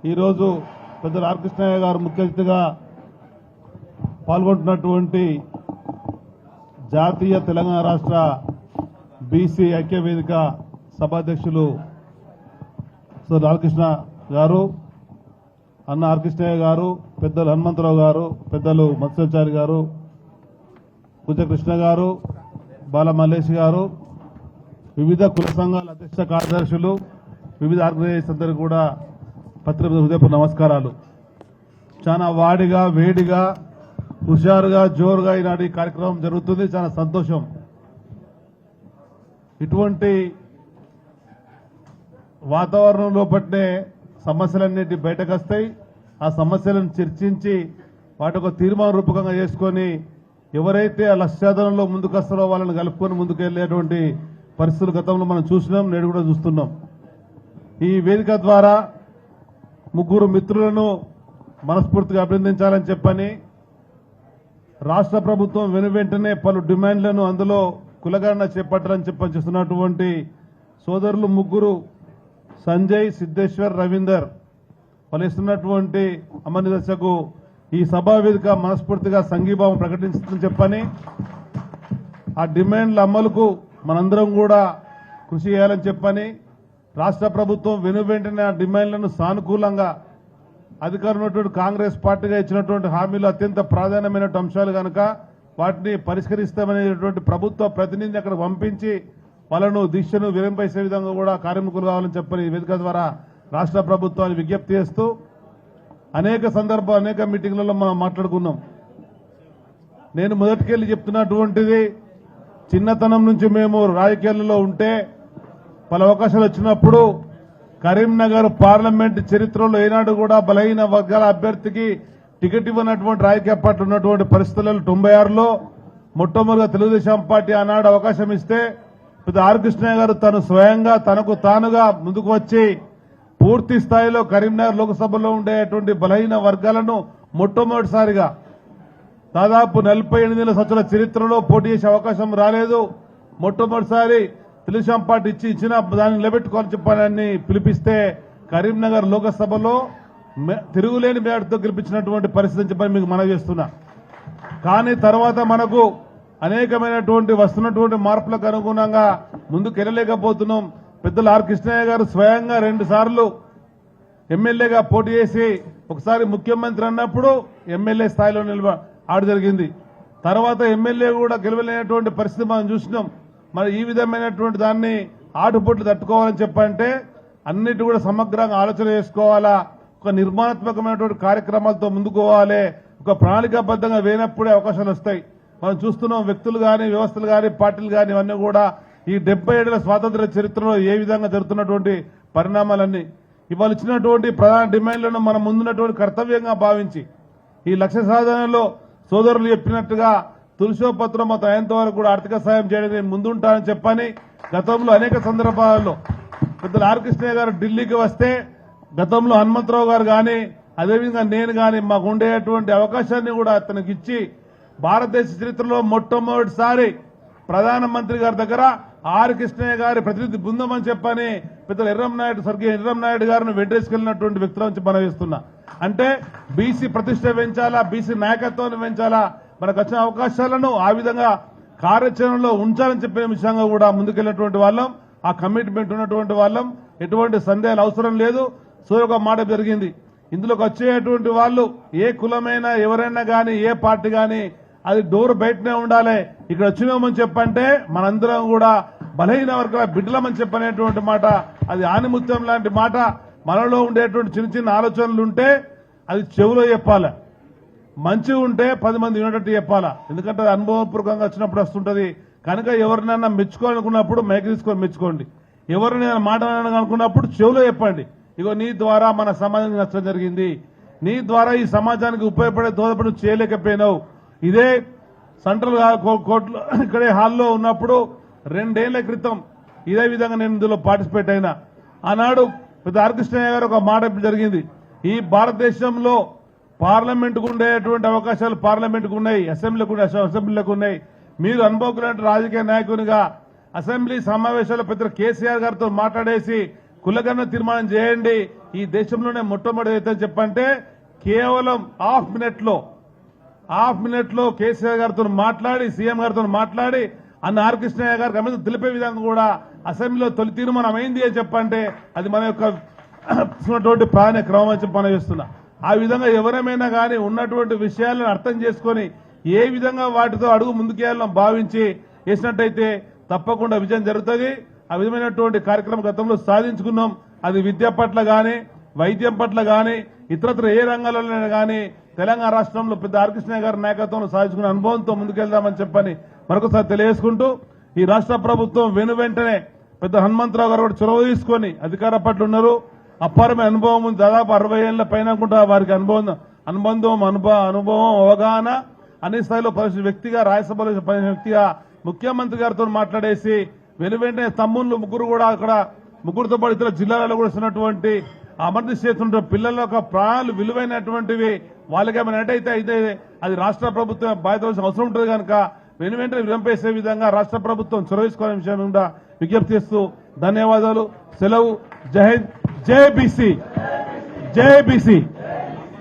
ఈరోజు పెద్దలు ఆర్ కృష్ణయ్య గారు ముఖ్య అతిథిగా పాల్గొంటున్నటువంటి జాతీయ తెలంగాణ రాష్ట్ర బీసీ ఐక్య వేదిక సభాధ్యక్షులు సార్ రామకృష్ణ గారు, అన్న ఆర్ కృష్ణయ్య గారు, పెద్దలు హనుమంతరావు గారు, పెద్దలు మత్స్యాచారి గారు, కుజకృష్ణ గారు, బాల మల్లేష్ గారు, వివిధ కుల సంఘాల అధ్యక్ష కార్యదర్శులు, వివిధ ఆర్గనైజేషన్స్ అందరూ కూడా పత్రిక హృదయపూర్వక నమస్కారాలు. చాలా వాడిగా వేడిగా హుషారుగా జోరుగా ఈనాడు ఈ కార్యక్రమం జరుగుతుంది. చాలా సంతోషం. ఇటువంటి వాతావరణంలో పట్టే సమస్యలన్నిటి బయటకు వస్తాయి. ఆ సమస్యలను చర్చించి వాటి ఒక తీర్మాన రూపకంగా చేసుకొని ఎవరైతే ఆ లక్ష్యాధనంలో ముందుకు వస్తారో వాళ్ళని కలుపుకొని ముందుకెళ్లేటువంటి పరిస్థితులు గతంలో మనం చూసినాం, నేడు కూడా చూస్తున్నాం. ఈ వేదిక ద్వారా ముగ్గురు మిత్రులను మనస్ఫూర్తిగా అభినందించాలని చెప్పని రాష్ట్ర ప్రభుత్వం వెనువెంటనే పలు డిమాండ్లను అందులో కులగణన చేపట్టాలని చెప్పని చేస్తున్నటువంటి సోదరులు ముగ్గురు సంజయ్, సిద్ధేశ్వర్, రవీందర్ వాళ్ళు ఇస్తున్నటువంటి అమర దశకు ఈ సభా వేదిక మనస్ఫూర్తిగా సంఘీభావం ప్రకటిస్తుందని చెప్పని ఆ డిమాండ్ల అమలుకు మనందరం కూడా కృషి చేయాలని చెప్పని రాష్ట్ర ప్రభుత్వం వెనువెంటనే ఆ డిమాండ్లను సానుకూలంగా అధికారంలో ఉన్నటువంటి కాంగ్రెస్ పార్టీగా ఇచ్చినటువంటి హామీలు అత్యంత ప్రాధాన్యమైన అంశాలు కనుక వాటిని పరిష్కరిస్తామనేటువంటి ప్రభుత్వ ప్రతినిధిని అక్కడ పంపించి వాళ్ళను దీక్షను విరంపేసే విధంగా కూడా కార్మికులు కావాలని చెప్పని ఈ వేదిక ద్వారా రాష్ట్ర ప్రభుత్వాన్ని విజ్ఞప్తి చేస్తూ అనేక సందర్భాలు అనేక మీటింగ్లలో మనం మాట్లాడుకున్నాం. నేను మొదటికెళ్ళి చెప్తున్నటువంటిది, చిన్నతనం నుంచి మేము రాజకీయాలలో ఉంటే పలు అవకాశాలు వచ్చినప్పుడు కరీంనగర్ పార్లమెంట్ చరిత్రలో ఏనాడు కూడా బలహీన వర్గాల అభ్యర్థికి టికెట్ ఇవ్వనటువంటి రాజకీయ పార్టీ ఉన్నటువంటి పరిస్థితులలో 96లో మొట్టమొదటిగా తెలుగుదేశం పార్టీ ఆనాడు అవకాశం ఇస్తే పెద్ద ఆర్ కృష్ణయ్య గారు తను స్వయంగా తనకు తానుగా ముందుకు వచ్చి పూర్తి స్థాయిలో కరీంనగర్ లోక్సభలో ఉండేటువంటి బలహీన వర్గాలను మొట్టమొదటిసారిగా దాదాపు 48 సంవత్సరాల చరిత్రలో పోటీ చేసే అవకాశం రాలేదు. మొట్టమొదటిసారి తెలుగుదేశం పార్టీ ఇచ్చిన దాన్ని నిలబెట్టుకోవాలని చెప్పాలని పిలిపిస్తే కరీంనగర్ లోకసభలో తిరుగులేని మేడతో గెలిపించినటువంటి పరిస్థితి చెప్పని మీకు మనవి చేస్తున్నా. కానీ తర్వాత మనకు అనేకమైనటువంటి వస్తున్నటువంటి మార్పులకు అనుగుణంగా ముందుకు వెళ్ళలేకపోతున్నాం. పెద్దలు ఆర్ కృష్ణయ్య గారు స్వయంగా 2 సార్లు ఎమ్మెల్యేగా పోటీ చేసి ఒకసారి ముఖ్యమంత్రి అన్నప్పుడు ఎమ్మెల్యే స్థాయిలో ఆడ జరిగింది. తర్వాత ఎమ్మెల్యే కూడా గెలవలేనటువంటి పరిస్థితి మనం చూసినాం. మరి ఈ విధమైనటువంటి దాన్ని ఆటుపోట్లు తట్టుకోవాలని చెప్పంటే అన్నిటి కూడా సమగ్రంగా ఆలోచన చేసుకోవాలా, ఒక నిర్మాణాత్మకమైనటువంటి కార్యక్రమాలతో ముందుకు పోవాలి. ఒక ప్రణాళికాబద్ధంగా వేనప్పుడే అవకాశాలు వస్తాయి. మనం చూస్తున్నాం, వ్యక్తులు కానీ వ్యవస్థలు కానీ పార్టీలు కానీ ఇవన్నీ కూడా ఈ 70 ఏళ్ల స్వాతంత్ర చరిత్రలో ఏ విధంగా జరుగుతున్నటువంటి పరిణామాలన్నీ ఇవాళ ఇచ్చినటువంటి ప్రధాన డిమాండ్లను మనం ముందున్నటువంటి కర్తవ్యంగా భావించి ఈ లక్ష్య సాధనలో సోదరులు చెప్పినట్టుగా తులసోపత్రం మొత్తం అయ్యేంత వరకు కూడా ఆర్థిక సాయం చేయడానికి ముందుంటానని చెప్పని గతంలో అనేక సందర్భాల్లో పెద్దలు ఆర్ కృష్ణయ్య గారు ఢిల్లీకి వస్తే గతంలో హనుమంతరావు గారు కానీ అదేవిధంగా నేను కానీ మాకు ఉండేటువంటి అవకాశాన్ని కూడా అతనికి ఇచ్చి భారతదేశ చరిత్రలో మొట్టమొదటిసారి ప్రధానమంత్రి గారి దగ్గర ఆర్ కృష్ణయ్య గారి ప్రతినిధి బృందం అని చెప్పని పెద్దలు ఎర్రంనాయుడు, స్వర్గీయ ఎర్రంనాయుడు గారిని వెంటేసుకెళ్లినటువంటి వ్యక్తుల నుంచి మనం ఇస్తున్నా. అంటే బీసీ ప్రతిష్ట పెంచాలా, బీసీ నాయకత్వాన్ని పెంచాలా, మనకు వచ్చిన అవకాశాలను ఆ విధంగా కార్యాచరణలో ఉంచాలని చెప్పే విషయంగా కూడా ముందుకెళ్లినటువంటి వాళ్ళం, ఆ కమిట్మెంట్ ఉన్నటువంటి వాళ్ళం. ఎటువంటి సందేహాలు అవసరం లేదు. సో ఒక మాట జరిగింది, ఇందులోకి వచ్చేటువంటి వాళ్ళు ఏ కులమైనా ఎవరైనా కానీ ఏ పార్టీ కానీ అది డోర్ బయటనే ఉండాలి. ఇక్కడ వచ్చినామని చెప్పంటే మనందరం కూడా బలహీన వర్గాల బిడ్డలమని చెప్పనేటువంటి మాట, అది ఆనిముత్యం లాంటి మాట. మనలో ఉండేటువంటి చిన్న చిన్న ఆలోచనలు ఉంటే అది చెవులో చెప్పాలి, మంచి ఉంటే 10 మంది వినేటట్టు చెప్పాలా. ఎందుకంటే అది అనుభవపూర్వకంగా వచ్చినప్పుడు వస్తుంటది. కనుక ఎవరినైనా మెచ్చుకోవాలనుకున్నప్పుడు మైక్ తీసుకొని మెచ్చుకోండి, ఎవరినైనా మాట్లాడాలనుకున్నప్పుడు చెవులో చెప్పండి, ఇగో నీ ద్వారా మన సమాజానికి నష్టం జరిగింది, నీ ద్వారా ఈ సమాజానికి ఉపయోగపడే దోహదపడి చేయలేకపోయినావు. ఇదే సెంట్రల్ కోర్టులో ఇక్కడే హాల్లో ఉన్నప్పుడు 2 ఏళ్ల క్రితం ఇదే విధంగా నేను ఇందులో పార్టిసిపేట్ అయినా. ఆనాడు పెద్ద ఆర్ కృష్ణయ్య గారు ఒక మాట జరిగింది, ఈ భారతదేశంలో పార్లమెంటుకు ఉండేటువంటి అవకాశాలు పార్లమెంటుకు ఉన్నాయి, అసెంబ్లీలకు ఉన్నాయి. మీరు అనుభవకున్నటువంటి రాజకీయ నాయకునిగా అసెంబ్లీ సమావేశాల పెద్ద కేసీఆర్ గారితో మాట్లాడేసి కులగణన తీర్మానం చేయండి. ఈ దేశంలోనే మొట్టమొదటి అయితే చెప్పంటే కేవలం హాఫ్ మినిట్ లో కేసీఆర్ గారితో మాట్లాడి సీఎం గారితో మాట్లాడి అన్న ఆర్ కృష్ణయ్య గారికి అమితం తెలిపే విధంగా కూడా అసెంబ్లీలో తొలి తీర్మానం అయింది అని చెప్పంటే అది మన యొక్క ప్రాణ క్రమం అని చెప్పి మనం చేస్తున్నా. ఆ విధంగా ఎవరేమైనా కానీ ఉన్నటువంటి విషయాలను అర్థం చేసుకొని ఏ విధంగా వాటితో అడుగు ముందుకేయాలని భావించి చేసినట్టయితే తప్పకుండా విజయం జరుగుతుంది. ఆ విధమైనటువంటి కార్యక్రమం గతంలో సాధించుకున్నాం. అది విద్య పట్ల గాని, వైద్యం పట్ల గాని, ఇతరత్ర ఏ రంగాల్లోనైనా గాని తెలంగాణ రాష్ట్రంలో పెద్ద ఆర్ కృష్ణయ్య గారి నాయకత్వంలో సాధించుకున్న అనుభవంతో ముందుకెళ్దామని చెప్పని మరొకసారి తెలియజేసుకుంటూ ఈ రాష్ట్ర ప్రభుత్వం వెంటనే పెద్ద హనుమంతరావు గారు కూడా చొరవ తీసుకొని అధికార పట్ల ఉన్నారు. అపారమైన అనుభవం ఉంది. దాదాపు 60 ఏళ్ల పైన అనుకుంటా వారికి అనుభవం అవగాహన అన్ని స్థాయిలో పనిచేసిన వ్యక్తిగా, రాజ్యసభలో పనిచేసిన వ్యక్తిగా ముఖ్యమంత్రి గారితో మాట్లాడేసి వెంటనే తమ్ముళ్ళు ముగ్గురు కూడా అక్కడ ముగ్గురుతో పాటు ఇతర జిల్లాలలో కూడా ఇస్తున్నటువంటి అమర్తి చేస్తుంటే పిల్లల యొక్క ప్రాణాలు విలువైనటువంటివి వాళ్ళకేమైనా అయితే అది రాష్ట్ర ప్రభుత్వం బాధ్యత అవసరం ఉంటుంది కనుక వెంటనే విరంపేసే విధంగా రాష్ట్ర ప్రభుత్వం చొరవ తీసుకోవాలనే విషయం కూడా విజ్ఞప్తి చేస్తూ ధన్యవాదాలు. సెలవు. జై హింద్. జై బీసీ.